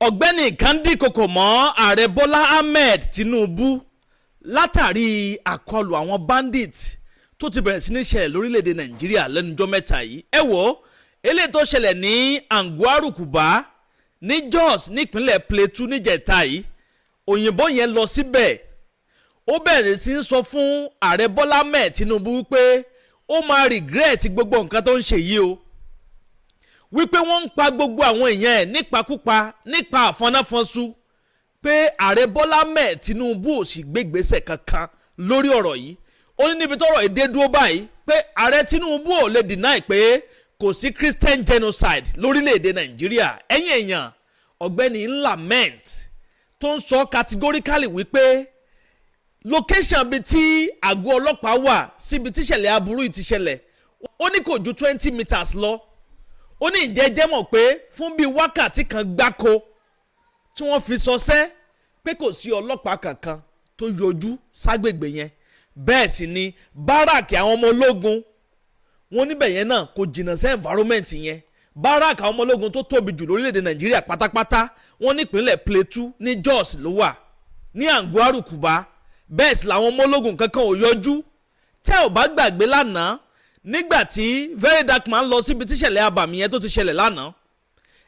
ọ̀gbẹ́ni kan Dinkoko mọ́ ààrẹ Bọ́lá Ahmed Tinubu látàrí àkọlù àwọn bandit tó ti bẹ̀rẹ̀ sí ní ṣẹlẹ̀ lórílẹ̀‐èdè Nàìjíríà lẹ́nujọ́ mẹ́ta yìí. Ẹ wò eléyìí tó ṣẹlẹ̀ ní Angwarukuba ní Jos nípínlẹ̀ Plateau níjẹta yìí, òyìnbó yẹn lọ síbẹ̀ ó bẹ̀rẹ̀ sí í sọ fún ààrẹ Bọ́lá Ahmed Tinubu wípé ó máa regret gbogbo nǹkan tó ń ṣe yìí o, wípé wọ́n ń pa gbogbo àwọn èèyàn ẹ̀ nípakúpa nípa àfọnáfọ́nsú, pé ààrẹ Bọ́lá Ahmed Tinubu ò sì gbégbèsè kankan lórí ọ̀rọ̀ yìí. Ó ní níbi tọ́rọ̀ èdè dúró báyìí pé ààrẹ Tinubu ò lè deny pé kò sí Christian genocide lórílẹ̀‐èdè Nàìjíríà. Ẹ̀yin èèyàn, ọ̀gbẹ́ni lament tó ń sọ categorically wípé location bíi tí àgọ́ ọlọ́pàá wà síbi tíṣẹ̀lẹ̀ aburú yìí ti ṣẹlẹ̀ ó ní kò ju 20 meters lọ. Ó ní ìjẹ́jẹ́ mọ̀ pé fún bíi wákàtí kan gbáko tí wọ́n fi sọsẹ́ pé kò sí ọlọ́pàá kankan tó yọjú ságbègbè yẹn. Bẹ́ẹ̀ sì ni báràkì àwọn ọmọ ológun wọn níbẹ̀ yẹn náà kò jìnnà sí environment yẹn. Báràkì àwọn ọmọ ológun tó tóbi jù lórílẹ̀‐èdè Nàìjíríà pátápátá wọn nípínlẹ̀ Plateau ní Jos ló wà, ní Angwarukuba. Bẹ́ẹ̀ sì làwọn ọmọ ológun kankan ò yọjú. Tẹ́ ò bá gbàgbé lánàá nígbà tí Very Dark Man lọ síbi tíṣẹ̀lẹ̀ abàmì yẹn tó ti ṣẹlẹ̀ lánàá,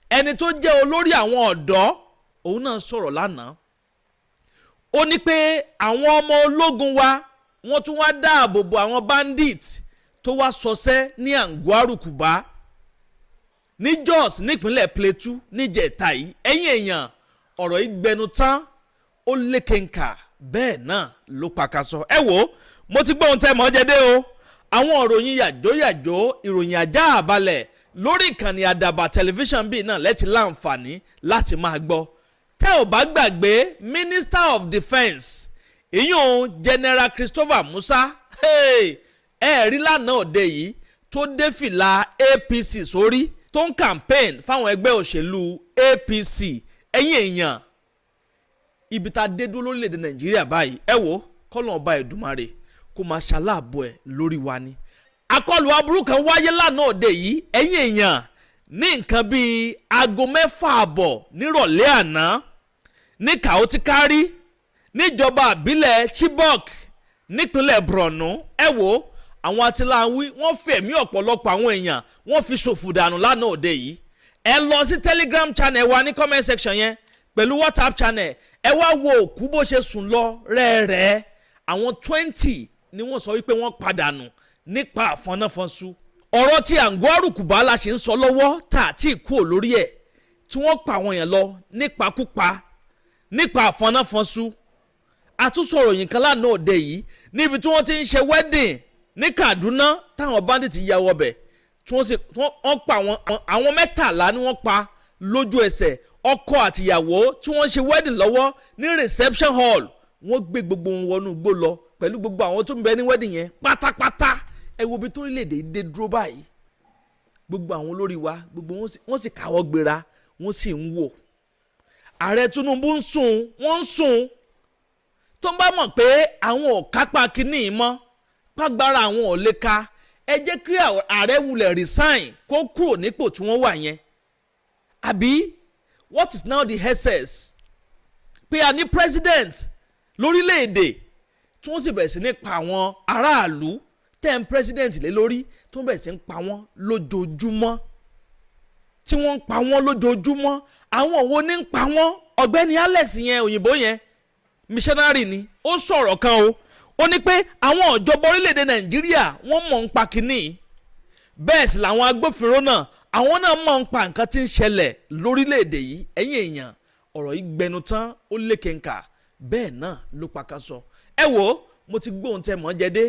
ẹni tó jẹ́ olórí àwọn ọ̀dọ́ òun náà sọ̀rọ̀ lánàá. Ó ní pé àwọn ọmọ ológun wa wọ́n tún wá dáàbò bo àwọn bandit tó wá sọsẹ́ ní Angwarukuba ní Jos nípínlẹ̀ Plateau níjẹ̀ta yìí. Ẹ̀yin èèyàn, ọ̀rọ̀ yìí gbẹnu tán ó lékenkà bẹ́ẹ̀ náà ló pakasọ. Ẹ wò mo ti gbọ́ ohun tẹ́ mọ́ jẹ́dé o. Àwọn ìròyìn yàjóyàjó, ìròyìn ajá àbálẹ̀ lórí ìkànnì àdàbà tẹlifíṣàn bíi náà lẹ́tí láǹfààní láti máa gbọ́. Tẹ́ ò bá gbàgbé Minister of Defence ìyún General Christopher Musa rí lánàá òde yìí tó dé fìlà APC sórí tó ń campaign fáwọn ẹgbẹ́ òṣèlú APC. Ẹ̀yin èèyàn, ibi tá a dé dúró lórílẹ̀‐èdè Nàìjíríà báyìí, ẹ wò kọ́lọ́n ọba Èdùmàrè kó máa ṣaláàbò ẹ̀ lórí wa ni. Àkọlù aburú kan wáyé lánàá òde yìí, ẹ̀yin èèyàn, ní nǹkan bíi aago 6:30 nírọ̀lẹ́ àná ní Kautikari níjọba àbílẹ̀ Chibok nípínlẹ̀ Borno. Ẹ wò àwọn atiláwí wọ́n fẹ̀mí ọ̀pọ̀lọpọ̀ àwọn èèyàn wọ́n fi ṣòfò dànù lánàá òde yìí. Ẹ lọ sí Telegram channel wa ní comment section yẹn pẹ̀lú WhatsApp channel, ẹ wá wo òkú bó ṣe sùn lọ rẹ́ẹ̀rẹ́. Àwọn 20 ni wọ́n sọ wípé wọ́n padànù nípa àfọnáfọ́nsú. Ọ̀rọ̀ tí Angwarukuba la ṣe ń sọ lọ́wọ́ tá àti ìkú olórí ẹ̀ tí wọ́n pa àwọn yẹn lọ nípakúpa nípa àfọnáfọ́nsú. Àtúnṣọ̀rọ̀ yìí kan lánàá òde yìí níbi tí wọ́n ti ń ṣe wedding ní Kaduna táwọn bandit ya wọbẹ̀ tí wọ́n pa àwọn 13 ni wọ́n pa lójú ẹsẹ̀. Ọkọ àtìyàwó tí wọ́n ṣe wedding lọ́wọ́ ní reception hall wọ́n gbé gbogbo wọn wọnú igbó lọ pẹ̀lú gbogbo àwọn tó ń bẹ ní wedding yẹn pátápátá. Ẹ wo ibi tó orílẹ̀-èdè dé dúró báyìí. Gbogbo àwọn olórí wa gbogbo wọ́n sì káwọ́ gbéra wọ́n sì ń wò. Ààrẹ Tinubu ń sùn, wọ́n ń sùn. Tó ń bá mọ̀ pé àwọn ò kápá kínní mọ́, pàgbára àwọn ò lè ka, ẹ jẹ́ kí ààrẹ wulẹ̀ resign kó kúrò nípò tí wọ́n wà yẹn. Àbí what is now the essence? Pé a ní president lórílẹ̀-èdè tí wọ́n sì bẹ̀rẹ̀ sí ní pa àwọn aráàlú tẹ́ president lé lórí tí wọ́n bẹ̀rẹ̀ sí ní pa wọ́n lójoojúmọ́. Tí wọ́n ń pa wọ́n lójoojúmọ́. Àwọn wo ní ń pa wọ́n? Ọ̀gbẹ́ni Alex yẹn òyìnbó yẹn missionary ni ó sọ̀rọ̀ kan o. Ó ní pé àwọn ìjọba orílẹ̀-èdè Nàìjíríà wọ́n mọ̀ ń pa kínní. Bẹ́ẹ̀ sì làwọn agbófinró náà àwọn náà mọ̀ ń pa nǹkan tí ń ṣẹlẹ̀ lórílẹ̀-èdè yìí. Ẹ̀yin èèyàn, ọ̀rọ̀ yìí gbẹnu tán ó lékenkà bẹ́ẹ̀ náà ló pakasọ. Ẹ wò mo ti gbóhùn tẹ́ mọ́ jẹ́dé.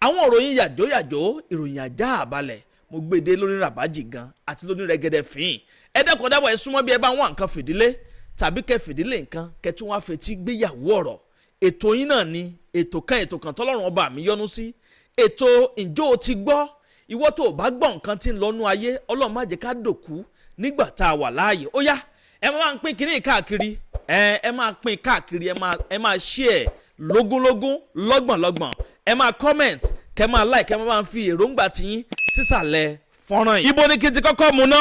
Àwọn ìròyìn yàjóyàjó, ìròyìn ajá àbálẹ̀ mo gbèdé lórí ràbájì gan àti lórí rẹ́gẹ́dẹ́ fín. Ẹ dẹ́kun dábọ̀ ẹ súnmọ́ bí ẹ bá wá nǹkan fìdílé tàbí kẹ́ fìdílé nǹkan kẹ́ tún wá fetí gbéyàwó ọ̀rọ̀. Ètò yín náà ni ètò kan tọ́lọ́run ọba mi yọ́nú sí. Ètò ǹjọ́ o ti gbọ́? Ìwọ tó o bá gbọ́ nǹkan tí ń lọ́nú ayé, Ọlọ́run má jẹ́ ká dòkú nígbà tá a wà láàyè. Ó yá ẹ máa ń pín kínní káàkiri, ẹ máa pín káàkiri, ẹ máa share lógúnlógún lọ́gbọ̀nlọ́gbọ̀n, ẹ máa comment, kẹ́ máa like, kẹ́ máa fi èròǹgbà tiyín sísàlẹ̀ fọ́nrán yìí. Ibo ni kí n ti kọ́kọ́ mu ná?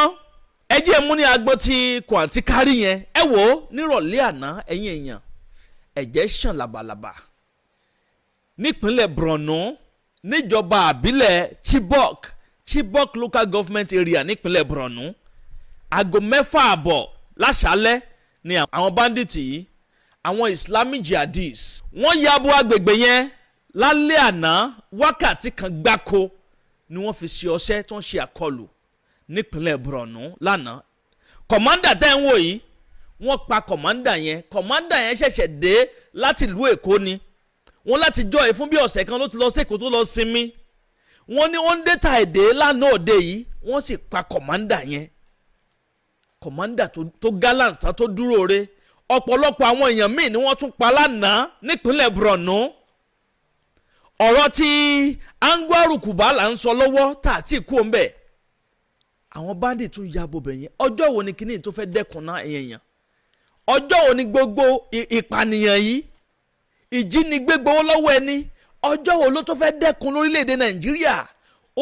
Ẹ jẹ́ mú ní agbó tí Kautikari yẹn. Ẹ ẹ wò ó nírọ̀lẹ́ àná ẹ̀yin èèyàn ẹ̀jẹ̀ ṣàn làbàlàbà nípínlẹ̀ Borno níjọba àbílẹ̀ Chibok local government area nípínlẹ̀ Borno aago 6:30 láṣálẹ́ ni àwọn bandits yìí àwọn Islamic jihadis wọ́n ya bo agbègbè yẹn lálẹ́ àná wákàtí kan gbáko ni wọ́n fi ṣe ọṣẹ́ tó ń ṣe àkọlù nípínlẹ̀ Borno lánàá kọ̀mándà tẹ́ ń wò yìí wọ́n pa kọ̀mándà yẹn ṣẹ̀ṣẹ̀ dé láti ìlú Èkó ni wọ́n láti jọ ẹ̀ fún bí ọ̀sẹ̀ kan ló ti lọ sí Èkó tó lọ sinmi wọ́n ní ó ń dé ta èdè lánàá òde yìí wọ́n sì pa kọ̀mándà yẹn kọ̀mándà tó gallant tó dúró re ọ̀pọ̀lọpọ̀ àwọn èèyàn míì ni wọ́n tún pa lánàá nípínlẹ̀ Borno ọ̀rọ̀ tí Angwaru Kuba là ń sọ lọ́wọ́ tá àti kú ń bẹ̀ àwọn bandit tún ya bobẹ̀ yẹn ọjọ́ wo ni kíní tó fẹ́ dẹ́kun náà èèyàn ọjọ́ wo ni gbogbo ìpànìyàn yìí ìjínigbé gbowó lọ́wọ́ ẹni ọjọ́ wo ló tó fẹ́ dẹ́kun lórílẹ̀‐èdè Nàìjíríà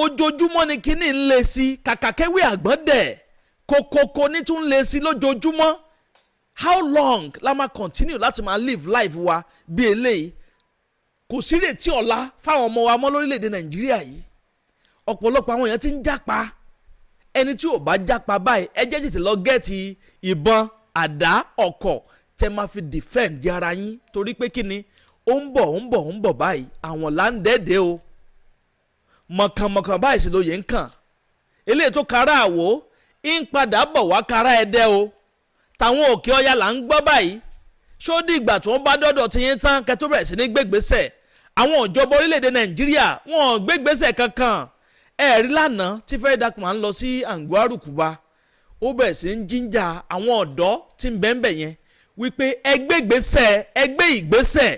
ojoojúmọ́ ni kíní ń le sí kàkàkẹ́wé àgbọ̀ndẹ̀ kòkòkò ní tún ń le sí lójoojúmọ́ how long la máa continue láti máa live life wa bí eléyìí kò sí retí ọ̀la fáwọn ọmọ wa mọ́ lórílẹ̀‐èdè Nàìjíríà yìí ọ̀pọ̀lọpọ̀ àwọn èèyàn ti ń jápa ẹni tí ò bá jápa báyìí ẹ jẹ́ tètè lọ gẹ́ẹ̀tì ìbọn àdá ọkọ̀ tẹ́ máa fi defend di ara yín torí pé kí ni ó ń bọ̀ báyìí àwọn là ń dẹ́ẹ̀dẹ́ o mọ̀kànmọ̀kàn báyìí sì lóye ń kàn eléyìí tó kára àwò ń padà bọ̀ wá kára ẹ̀dẹ́ o táwọn òkè ọya là ń gbọ́ báyìí ṣó di ìgbà tí wọ́n bá dọ́dọ̀ ti yín tán kẹ́ tó bẹ̀rẹ̀ sí ní gbégbèsè àwọn ìjọba orílẹ̀-èdè Nàìjíríà wọn ò gbégbèsè kankan ẹ̀rí lánàá tí fẹ́ẹ́ dàpọ̀ máa ń lọ sí Angwaru Kuba ó bẹ̀rẹ̀ sí ń jíjà àwọn ọ̀dọ́ tí ń bẹ́ẹ̀ yẹn wípé ẹgbẹ́ ìgbésẹ̀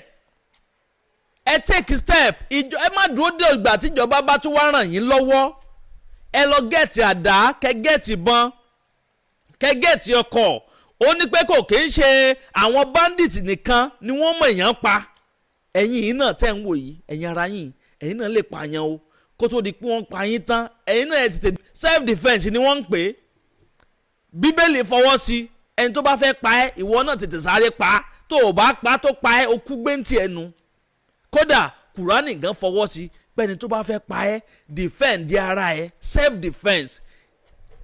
ẹ take step ẹ má dúró dé ìgbà tíjọba bá tún wá ràn yín lọ́wọ́ ẹ lọ gẹ̀ẹ́tì àdá kẹ́ gẹ̀ẹ́tì ìbọn kẹ́ gẹ̀ẹ́tì ọkọ̀ ó ní pé kò kì í ṣe àwọn bandits nìkan ni wọ́n mọ̀ èèyàn pa ẹ̀yin yìí náà tẹ́ ń wò yìí ẹ̀yin ara yín ẹ̀yin náà lè pààyàn o kó tó di pé wọ́n pa yín tán ẹ̀yin náà ẹ̀ tètè self defence ni wọ́n ń pè é Bíbélì fọwọ́ sí ẹni tó bá fẹ́ pa ẹ́ ìwọ náà tètè sáré pa tó o bá pa tó pa ẹ́ o kú gbéǹtì ẹnu kódà Kùránì gan fọwọ́ sí pẹ́ni tó bá fẹ́ pa ẹ́ defend di ara ẹ̀ self defence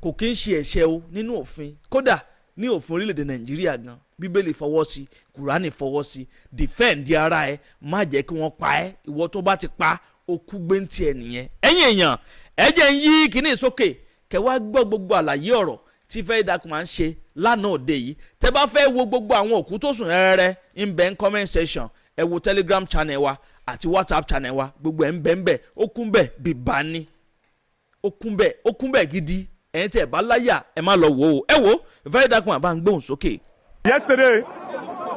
kò kí ń ṣe ẹ̀ṣẹ̀ o nínú òfin kódà ní òfin orílẹ̀-èdè Nàìjíríà gan Bíbélì fọwọ́ sí Kùránì fọwọ́ sí defend di ara ẹ̀ má jẹ́ kí wọ́n pa ẹ́ ìwọ tó bá ti pa okú gbéǹtì ẹ̀ nìyẹn ẹ̀yin èèyàn ẹ jẹ́ ń yí kíní sókè kẹ́ wá gbọ́ gbogbo àlàyé ọ̀rọ̀ tí fẹ́ dàkú máa ń ṣe lánàá òde yìí tẹ́ bá fẹ́ wo gbogbo àwọn òkú tó sùn rẹ́rẹ́ ń bẹ ń comment section ẹ wo Telegram channel wa àti WhatsApp channel wa gbogbo ẹ̀ ń bẹ ń bẹ ó kún bẹ̀ bíbá ní ó kún bẹ̀ gidi ẹ̀yin tí ẹ̀ bá láyà ẹ má lọ wò ó ẹ wo fẹ́ dàkú máa bá ń gbóhùn sókè.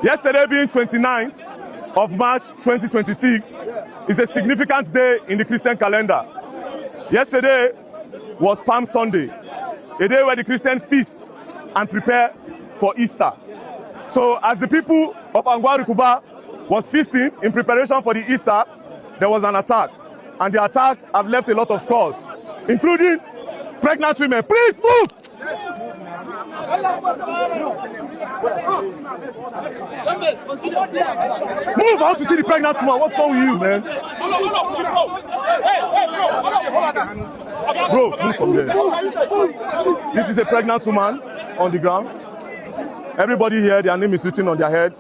Yesterday being 29th of March 2026 is a significant day in the Christian calendar. Yesterday was Palm Sunday, a day where the Christians feast and prepare for Easter. So as the people of Angwaru Kuba was feasting in preparation for the Easter, there was an attack. And the attack have left a lot of scars, including pregnant women. Please move! Move! I want to see the pregnant woman. What's wrong with you, man? Bro, move from there. This is a pregnant woman on the ground. Everybody here, their name is written on their head.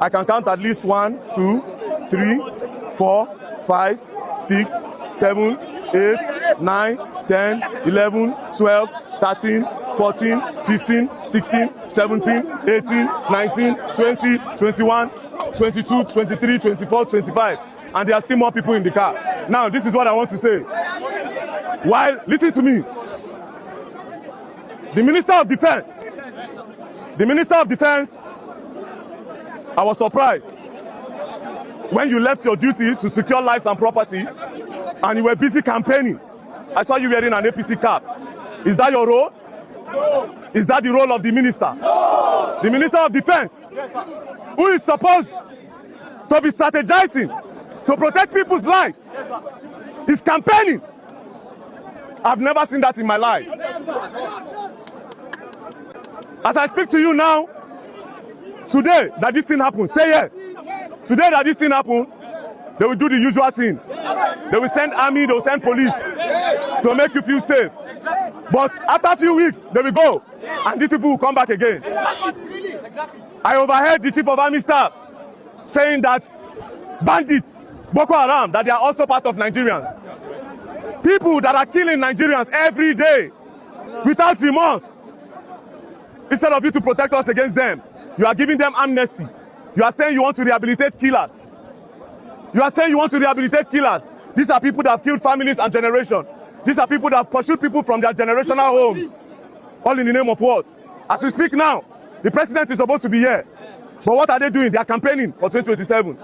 I can count at least 1, 2, 3, 4, 5, 6, 7, 8, 9, 10, 11, 12, 13, 14, 15, 16, 17, 18, 19, 20, 21, 22, 23, 24, 25. And there are still more people in the car. Now, this is what I want to say. While, listen to me. The Minister of Defense, I was surprised when you left your duty to secure lives and property and you were busy campaigning. I saw you wearing an APC cap. Is that your role? No. Is that the role of the minister? No. The Minister of Defense, who is supposed to be strategizing to protect people's lives, is campaigning. I've never seen that in my life. As I speak to you now, Today that this thing happens, stay here. Today that this thing happens, they will do the usual thing. They will send army, they will send police to make you feel safe. But after a few weeks, they will go, and these people will come back again. I overheard the chief of army staff saying that bandits, Boko Haram, that they are also part of Nigerians. People that are killing Nigerians every day without remorse. Instead of you to protect us against them, you are giving them amnesty. You are saying you want to rehabilitate killers. You are saying you want to rehabilitate killers. These are people that have killed families and generations. These are people that have pursued people from their generational homes. All in the name of what? As we speak now, the president is supposed to be here. But what are they doing? They are campaigning for 2027.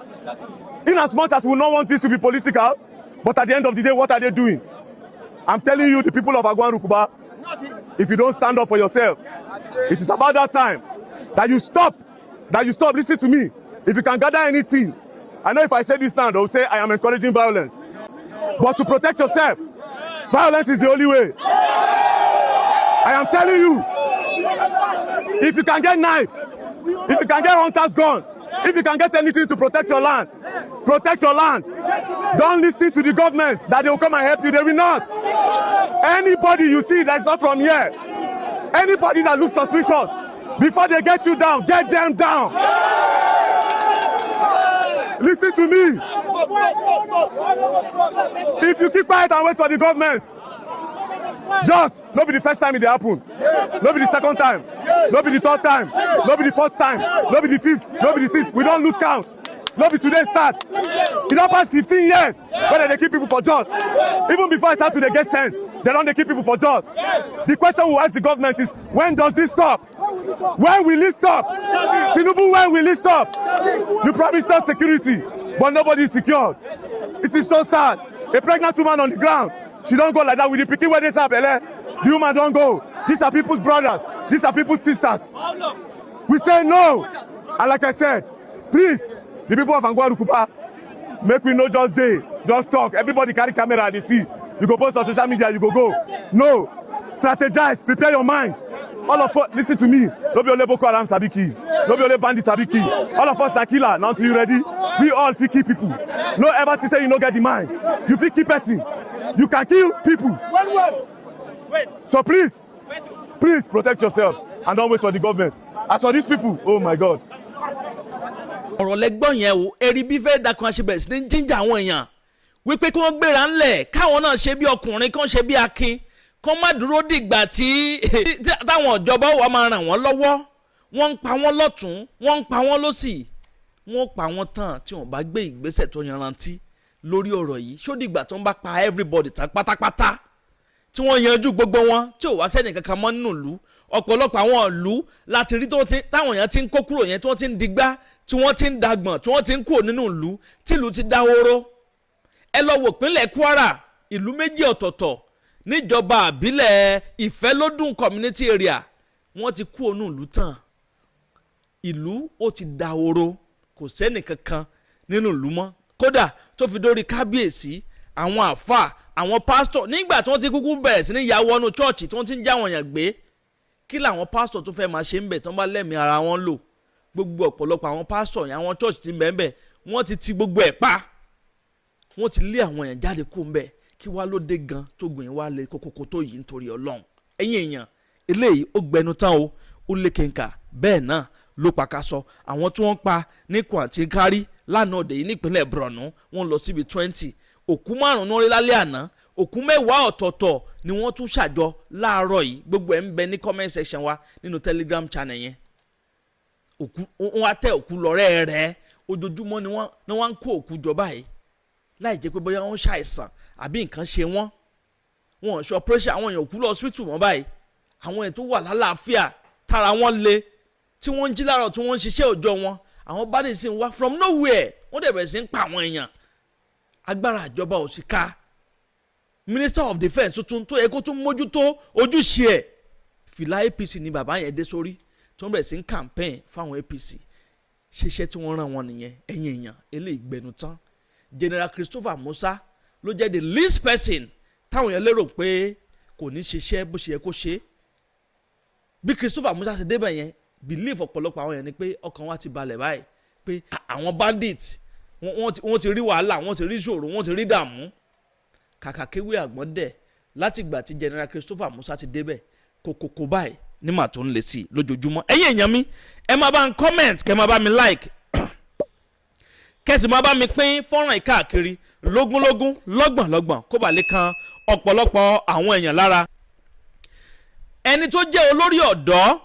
In as much as we don't want this to be political, but at the end of the day, what are they doing? I'm telling you, the people of Agwan-Rukuba, if you don't stand up for yourself, it is about that time that you stop. Listen to me. If you can gather anything, I know if I say this now, they'll say I am encouraging violence. But to protect yourself, violence is the only way. I am telling you, if you can get knives, if you can get hunter's gun, if you can get anything to protect your land, protect your land. Don't listen to the government that they will come and help you. They will not. Anybody you see that is not from here, anybody that looks suspicious, before they get you down, get them down. Listen to me. If you keep quiet and wait for the government, just no be the first time it happen, no be the second time, no be the third time, no be the fourth time, no be the fifth, no be the sixth. We don't lose count. No be today start. It don't pass 15 years when they keep people for just. Even before I start to get sense, they don't keep people for just. The question we ask the government is, when does this stop? When will it stop? Tinubu, when will it stop? You promised us security, but nobody is secured. It is so sad. A pregnant woman on the ground, she don't go like that with the pikin where they say belle. The woman don't go. These are people's brothers. These are people's sisters. We say no. And like I said, please, the people of Agwan-Rukuba, make we know just day, just talk. Everybody carry camera and they see. You go post on social media, you go. No. Strategize, prepare your mind. All of us, listen to me. No be only Boko Haram sabiki. No be only bandits sabiki. All of us na killer. Now until you ready, we all fit kill people. No ever to say you no get the mind. You fit kill person. You can kill people. So please protect yourselves and don't wait for the government. As for these people, oh my God. ọ̀rọ̀ lẹ́gbọ́n yẹn o eri bí fẹ́ dakun aṣebẹ̀ sí ní jíjà àwọn èèyàn wípé kí wọ́n gbéra ńlẹ̀ káwọn náà ṣe bí ọkùnrin kán ṣe bí akin kán má dúró dìgbà tí táwọn ìjọba wà máa ràn wọ́n lọ́wọ́ wọ́n ń pa wọ́n lọ́tún wọ́n ń pa wọ́n lọ́sì wọ́n pa wọ́n tán tí wọ́n bá gbé ìgbésẹ̀ tó yanrantí lórí ọ̀rọ̀ yìí ṣó dìgbà tó ń bá pa everybody tán pátápátá tí wọ́n yanjú gbogbo wọn tí ò wá sẹ́ni kankan mọ́ nínú ìlú ọ̀pọ̀lọpọ̀ àwọn ìlú láti rí táwọn èèyàn ti ń kó kúrò yẹn tí wọ́n ti ń digbá tí wọ́n ti ń dagbọ̀n tí wọ́n ti ń kúrò nínú ìlú tí ìlú ti dáhóró. Ẹ lọ wò ìpínlẹ̀ Kwara ìlú méjì ọ̀tọ̀ọ̀tọ̀ níjọba àbílẹ̀ Ìfẹ́lódùn community area wọ́n ti kúrò nínú ìlú tán ìlú ó ti dáhóró kò sẹ́ni kankan nínú ìlú mọ́ kódà tó fi dórí kábíyèsí àwọn àfà àwọn pásítọ̀ nígbà tí wọ́n ti kúkú bẹ̀rẹ̀ sí ní ya wọnú chọ́ọ̀chì tí wọ́n ti ń já wọn yàn gbé kí làwọn pásítọ̀ tó fẹ́ máa ṣe ń bẹ̀ tí wọ́n bá lẹ́mìí ara wọn lò gbogbo ọ̀pọ̀lọpọ̀ àwọn pásítọ̀ yẹn àwọn chọ́ọ̀chì ti ń bẹ̀ ń bẹ̀ wọ́n ti ti gbogbo ẹ̀ pa wọ́n ti lé àwọn èèyàn jáde kó ń bẹ̀ kí wá ló dé gan tó gbìn wá lé kókókó tó yìí nítorí Ọlọ́run ẹ̀yin èèyàn eléyìí ó gbẹnu tán o ó lé kẹ̀ǹkà bẹ́ẹ̀ náà ló pàkàsọ àwọn tí wọ́n pa ní Kautikari lánàá òde yìí nípínlẹ̀ Borno wọ́n lọ síbi 20 òkú 5 ní orí lálẹ́ àná òkú 10 ọ̀tọ̀ọ̀tọ̀ ni wọ́n tún ṣàjọ láàárọ̀ yìí gbogbo ẹ̀ ń bẹ ní comment section wa nínú Telegram channel yẹn òkú wọ́n á tẹ òkú lọ́rẹ́ rẹ̀ ojoojúmọ́ ni wọ́n ń kó òkú jọ báyìí láì jẹ́ pé bóyá wọ́n ṣàìsàn àbí nǹkan ṣe wọ́n ṣe operation àwọn èèyàn òkú lọ hospital wọn báyìí àwọn èèyàn tó wà lálàáfíà tára wọn le tí wọ́n ń jí láàárọ̀ tí wọ́n ń ṣiṣẹ́ òòjọ́ wọn àwọn bá dé sí ń wá from nowhere wọ́n dẹ̀ bẹ̀rẹ̀ sí ń pa àwọn èèyàn agbára ìjọba ò sí ká Minister of Defence tuntun tó yẹ kó tún mójútó ojúṣe ẹ̀ fìlà APC ni bàbá yẹn dé sórí tó ń bẹ̀rẹ̀ sí ń campaign fáwọn APC ṣiṣẹ́ tí wọ́n rán wọn nìyẹn ẹ̀yìn èèyàn eléyìí gbẹnu tán General Christopher Musa ló jẹ́ the least person táwọn èèyàn lérò pé kò ní ṣiṣẹ́ bó ṣe yẹ kó ṣe bí Christopher Musa ṣe débẹ̀ yẹn belief ọ̀pọ̀lọpọ̀ àwọn èèyàn ni pé ọkàn wa ti balẹ̀ báyìí pé àwọn bandit wọ́n ti rí wàhálà, wọ́n ti rí ìṣòro, wọ́n ti rí dààmú. Kàkà kéwé àgbọ̀n dẹ̀ láti ìgbà tí General Christopher Musa ti débẹ̀ kòkòkò báyìí ní màá tó ń lè sí lójoojúmọ́. Ẹ̀yin èèyàn mi ẹ máa bá ń comment, kẹ́ máa bá mi like kẹ́sì máa bá mi pín fọ́nrán ìkáàkiri lógúnlógún lọ́gbọ̀nlọ́gbọ̀n kó bàa lè kan ọ̀pọ̀lọpọ̀ àwọn èèyàn lára. Ẹni tó jẹ́ olórí ọ̀dọ́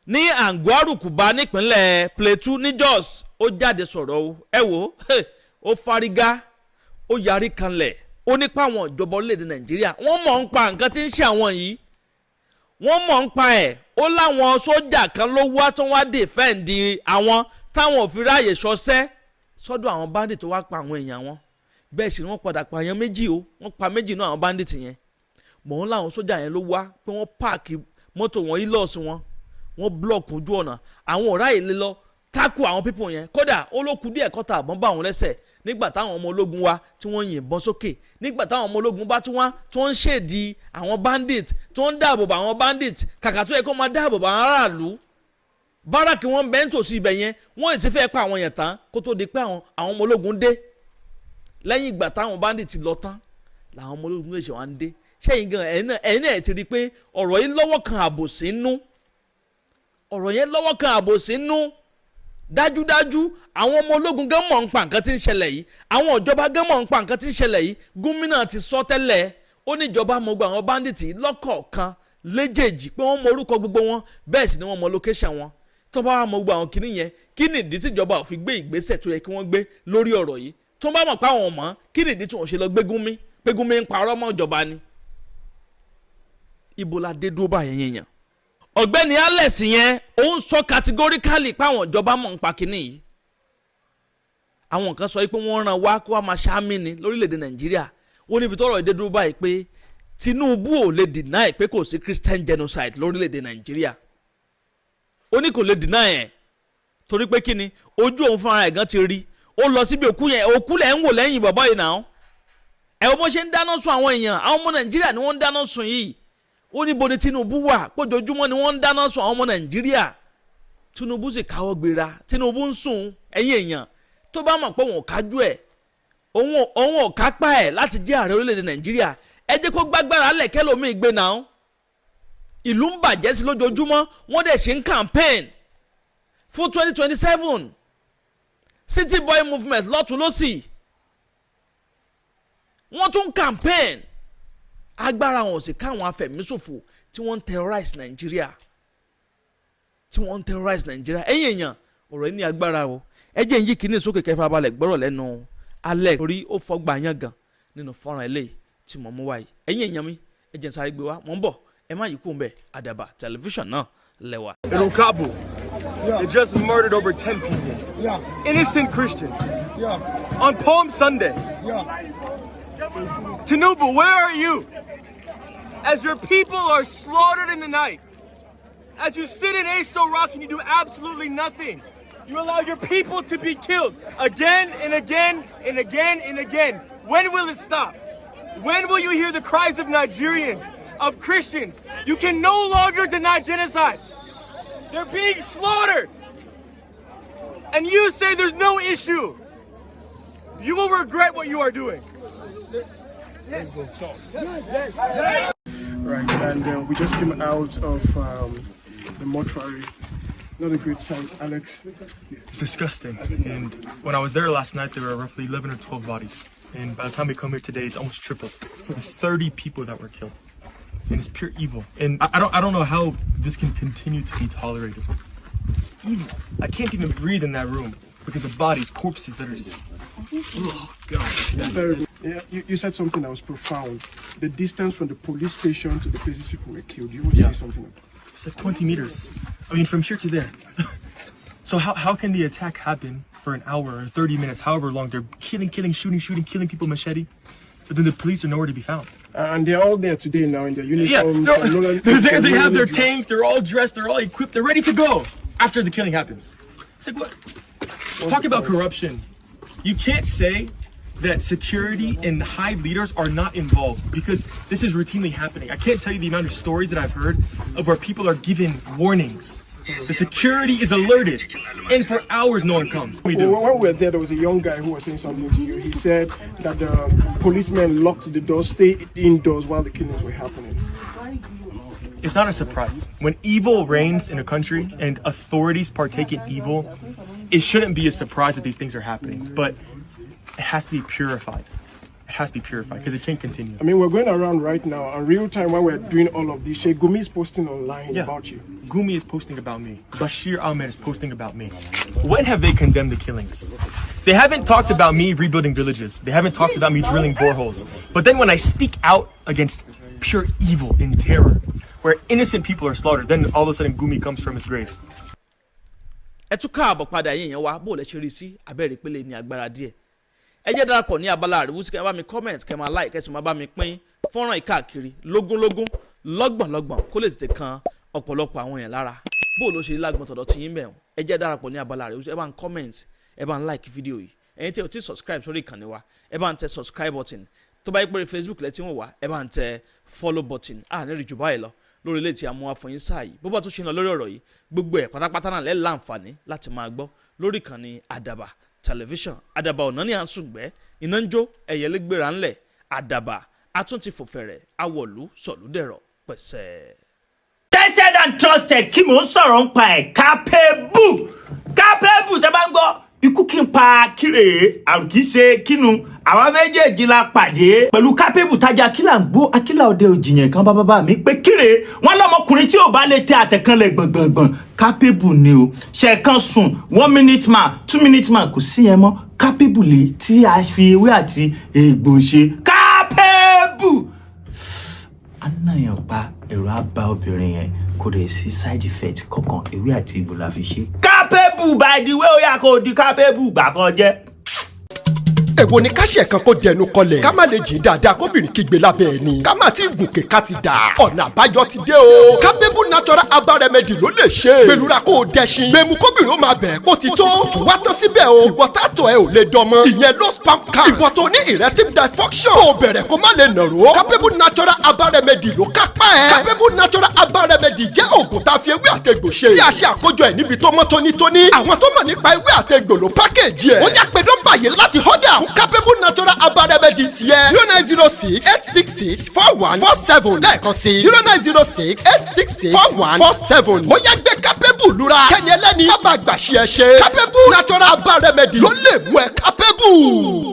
ní Angwarukuba nípínlẹ̀ Plateau ní Jos ó jáde sọ̀rọ̀ o. Ẹ wò ó fárígá, ó yarí kanlẹ̀, ó nípa àwọn ìjọba orílẹ̀-èdè Nàìjíríà wọ́n mọ̀ ń pa nǹkan tí ń ṣe àwọn yìí, wọ́n mọ̀ ń pa ẹ̀. Ó láwọn sójà kan ló wá tó wá dèfẹ́ǹdì àwọn táwọn ò fi ráàyè ṣọṣẹ́ sọ́dọ̀ àwọn bandit tó wá pa àwọn èèyàn wọn. Bẹ́ẹ̀ sì ni wọ́n padà pa èèyàn méjì o, wọ́n pa méjì náà àwọn bandit yẹn. Mọ̀ ń láwọn sójà yẹn ló wá pé wọ́n páàkì mọ́tò wọn ilọ̀ọ̀sì wọn, wọ́n blọ́ọ̀kì ojú ọ̀nà, àwọn ò ráàyè lè lọ tákù àwọn pípọ̀ yẹn. Kódà ó ló kù díẹ̀ kọ́ta àbọ̀n bá àwọn lẹ́sẹ̀ nígbà táwọn ọmọ ológun wa tí wọ́n yìnbọn sókè, nígbà táwọn ọmọ ológun bá tún wá tí wọ́n ń ṣèdí àwọn bandit, tí wọ́n ń dáàbò bá àwọn bandit kàkà tó yẹ kó máa dáàbò bá àwọn aráàlú. Báràkì wọn bẹ́ẹ̀ ń tòsí ibẹ̀ yẹn, wọ́n ti fẹ́ pa àwọn yẹn tán kó tó di pé àwọn ọmọ ológun dé. Lẹ́yìn ìgbà táwọn bandit ti lọ tán làwọn ọmọ ológun lè ṣe wá ń dé. Ṣẹ́yìn gan ẹ̀yin náà ti rí i pé ọ̀rọ̀ yìí lọ́wọ́ kan àbòsí nú, ọ̀rọ̀ yẹn lọ́wọ́ kan àbòsí nú. Dájúdájú àwọn ọmọ ológun gan mọ̀ ń pa nǹkan tí ń ṣẹlẹ̀ yìí, àwọn ìjọba gan mọ̀ ń pa nǹkan tí ń ṣẹlẹ̀ yìí. Gómìnà ti sọ tẹ́lẹ̀, ó ní ìjọba mọ̀ gbogbo àwọn bandit yìí lọ́kọ̀ọ̀kan léjèèjì pé wọ́n mọ orúkọ gbogbo wọn, bẹ́ẹ̀ sì ni wọ́n mọ location wọn. Tó bá wà mọ̀ gbogbo àwọn kìíní yẹn, kí ni ìdí tí ìjọba ò fi gbé ìgbésẹ̀ tó yẹ kí wọ́n gbé lórí ọ̀rọ̀ yìí? Tó bá mọ̀ pé àwọn mọ̀, kí ni ìdí tí wọ́n ṣe lọ gbé Gúnmi pé Gúnmi ń parọ́ mọ́ ìjọba ni? Ibo la dé dúró báyẹn yẹn? Ọ̀gbẹ́ni Alex yẹn ó ń sọ categorically pé àwọn ìjọba mọ̀ ń pa kìíní yìí. Àwọn kan sọ pé wọ́n ràn wá kó wá máa ṣáàmì ní lórílẹ̀‐èdè Nàìjíríà. Wọ́n níbi tọ́rọ̀ èdè dúró báyìí pé Tinubu ò lè deny pé kò sí Christian genocide lórílẹ̀‐èdè Nàìjíríà. Ó ní kò lè deny ẹ̀ torí pé kíni ojú òun fúnra ẹ̀ gan ti rí. Ó lọ síbi òkú yẹn, òkú lẹ̀ ń wò lẹ́yìn bàbá yìí náà. Ẹ wo bó ṣe ń dáná sun àwọn èèyàn, àwọn ọmọ Nàìjíríà ni wọ́n ń dáná sun yìí. Ó ní bo ni Tinubu wà pójoojúmọ́ ni wọ́n ń dáná sun àwọn ọmọ Nàìjíríà. Tinubu sì káwọ́ gbéra, Tinubu ń sùn. Ẹ̀yin èèyàn tó bá mọ̀ pé òun ò kájú ẹ̀, òun ò kápá ẹ̀ láti jẹ́ ààrẹ orílẹ̀-èdè Nàìjíríà, ẹ jẹ́ kó gbágbára lẹ̀ kẹ́lòmíì gbé náà. Ìlú ń bàjẹ́ sí lójoojúmọ́, wọ́n dẹ̀ ṣe ń campaign fún 2027 city boy movement lọ́tún lọ́sì, wọ́n tún campaign. Agbára wọn ò sì káwọn afẹ̀míṣòfò tí wọ́n ń terrorize Nàìjíríà, Ẹ̀yin èèyàn ọ̀rọ̀ yìí ní agbára o. Ẹ jẹ́ ń yí kíní sókè kẹfà balẹ̀ gbọ́rọ̀ lẹ́nu Alex torí ó fọgbà yán gan nínú fọ́nrán eléyìí tí mo mú wáyé. Ẹ̀yin èèyàn mi ẹ jẹ́ ń sáré gbé wá, mò ń bọ̀, ẹ má yí kú mbẹ̀, Àdàbà tẹlifíṣàn náà lẹ́wà. In Kabul, they just murdered over 10 people. Yeah. Innocent Christians. Yeah. On Palm Sunday. Yeah. Tinubu, where are you? As your people are slaughtered in the night, as you sit in Aso Rock and you do absolutely nothing, you allow your people to be killed again and again and again and again. When will it stop? When will you hear the cries of Nigerians, of Christians? You can no longer deny genocide. They're being slaughtered. And you say there's no issue. You will regret what you are doing. Right, and we just came out of the mortuary. Not a great sight, Alex. It's disgusting. And when I was there last night, there were roughly 11 or 12 bodies. And by the time we come here today, it's almost tripled. There's 30 people that were killed. And it's pure evil. And I don't know how this can continue to be tolerated. It's evil. I can't even breathe in that room because of bodies, corpses that are just... Oh, God. Yeah, you said something that was profound. The distance from the police station to the places people were killed. You would say something about that. It's like 20 meters. I mean, from here to there. So how can the attack happen for an hour or 30 minutes, however long? They're killing, shooting, killing people, machete. But then the police are nowhere to be found. And they're all there today now in their uniforms. Yeah, they have their tank, they're all dressed, they're all equipped, they're ready to go after the killing happens. It's like, what? Talk about corruption. You can't say that security and high leaders are not involved because this is routinely happening. I can't tell you the amount of stories that I've heard of where people are given warnings The security is alerted, and for hours no one comes. When we were there was a young guy who was saying something to you. He said that the policemen locked the doors, stayed indoors while the killings were happening. It's not a surprise. When evil reigns in a country and authorities partake in evil, it shouldn't be a surprise that these things are happening. But it has to be purified. It has to be purified because it can't continue. I mean, we're going around right now in real time while we're doing all of this. Sheikh Gumi is posting online about you. Gumi is posting about me. Bashir Ahmed is posting about me. When have they condemned the killings? They haven't talked about me rebuilding villages. They haven't talked about me drilling boreholes. But then when I speak out against pure evil and terror, where innocent people are slaughtered, then all of a sudden Gumi comes from his grave. ẹ tún káàbọ̀ padà yín yẹn wá bó lẹ ṣe rí sí abẹ́rẹ́ ìpele ní agbára díẹ̀ ẹ jẹ́ darapọ̀ ní abala àríwú sí kẹ́ bá mi comment kẹ́ máa like kẹ́ sì máa bá mi pín fọ́nrán ìkáàkiri lógúnlógún lọ́gbọ̀nlọ́gbọ̀n kó lè tètè kan ọ̀pọ̀lọpọ̀ àwọn èèyàn lára bó ló ṣe lágbọ̀n tọ̀dọ̀ tí yín bẹ̀rù ẹ jẹ́ darapọ̀ ní abala àríwú sí ẹ bá ń comment ẹ bá ń like fídíò yìí ẹ̀yin tí ò tí subscribe sórí ìkànnì wa ẹ bá ń tẹ subscribe button tó bá yẹ pé Facebook lẹ ti ń wò wá ẹ bá ń tẹ follow button ní rí jù báyìí lọ lórí ilé tí a mú wá fún yín sáà yìí bó bá tún ṣe ń lọ lórí ọ̀rọ̀ yìí gbogbo ẹ̀ pátápátá náà lẹ́ láǹfààní láti máa gbọ́ lórí ìkànnì àdàbà tẹlifíṣàn àdàbà ọ̀nà ní à ń sùgbẹ́ iná ń jó ẹ̀yẹ́lé gbéra ńlẹ̀ àdàbà atúntì fòfẹ̀rẹ̀ awọ̀lú sọ̀lúdẹ̀rọ̀ pẹ̀sẹ̀. Tested and trusted kí mò ń sọ̀rọ̀ ń pa ẹ̀ capable tẹ́ bá ń gbọ́ ikú kí n pa kíre àrùn kì í ṣe kínu àwa méjèèjì la pàdé pẹ̀lú capable tajà kílà ń gbó akílà òde òjìyàn kan bá mi pé kíre wọn lọmọkùnrin tí ò bá lè tẹ àtẹ̀kànlẹ̀ gbọ̀ngbọ̀ngbọ̀n capable ni o ṣẹ̀kan sùn 1 minute man 2 minute man kò sí yẹn mọ́ capable lè tí a fi ewé àti egbò ṣe capable. anáyàn pa ẹ̀rọ àbá obìnrin yẹn kò dẹ̀ sí side effect kankan ewé àti egbò la fi ṣe. capable by the way ó yà kó di capable gbà kan jẹ́. èwo ni ká ṣe kan kó dẹnu kọlẹ̀ ká má lè jìn dáadáa kóbìnrin kígbe lábẹ́ ẹni ká má ti gùnkè ká ti dà ọ̀nà àbáyọ ti dé o capable natural herbal remedy ló lè ṣe gbẹlura kó o dẹṣin gbẹmu kóbìnrin ó máa bẹ̀ kó ti tó tún wá tán síbẹ̀ o ìwọ tààtọ̀ ẹ ò lè dánmọ́ ìyẹn low sperm count ìwọ tó ní erectile dysfunction kó o bẹ̀rẹ̀ kó má lè nàró capable natural herbal remedy ló kápá ẹ̀ capable natural herbal remedy jẹ́ oògùn tá a fi ewé àtegbò ṣe tí a ṣe àkójọ ẹ̀ níbi tó mọ́ tónítóní àwọn tó mọ̀ nípa ewé àtegbò ló pákéjì ẹ̀ ó yá pé nọ́mbà yìí láti họ́dà capable natural herbal remedy tiẹ̀ 0906-866-4147 lẹ́ẹ̀kan sí 0906-866-4147 ó yá gbé capable lura kẹ́ni ẹlẹ́ni bá bá gbàṣẹ́ ṣe capable natural herbal remedy ló lè mú ẹ capable.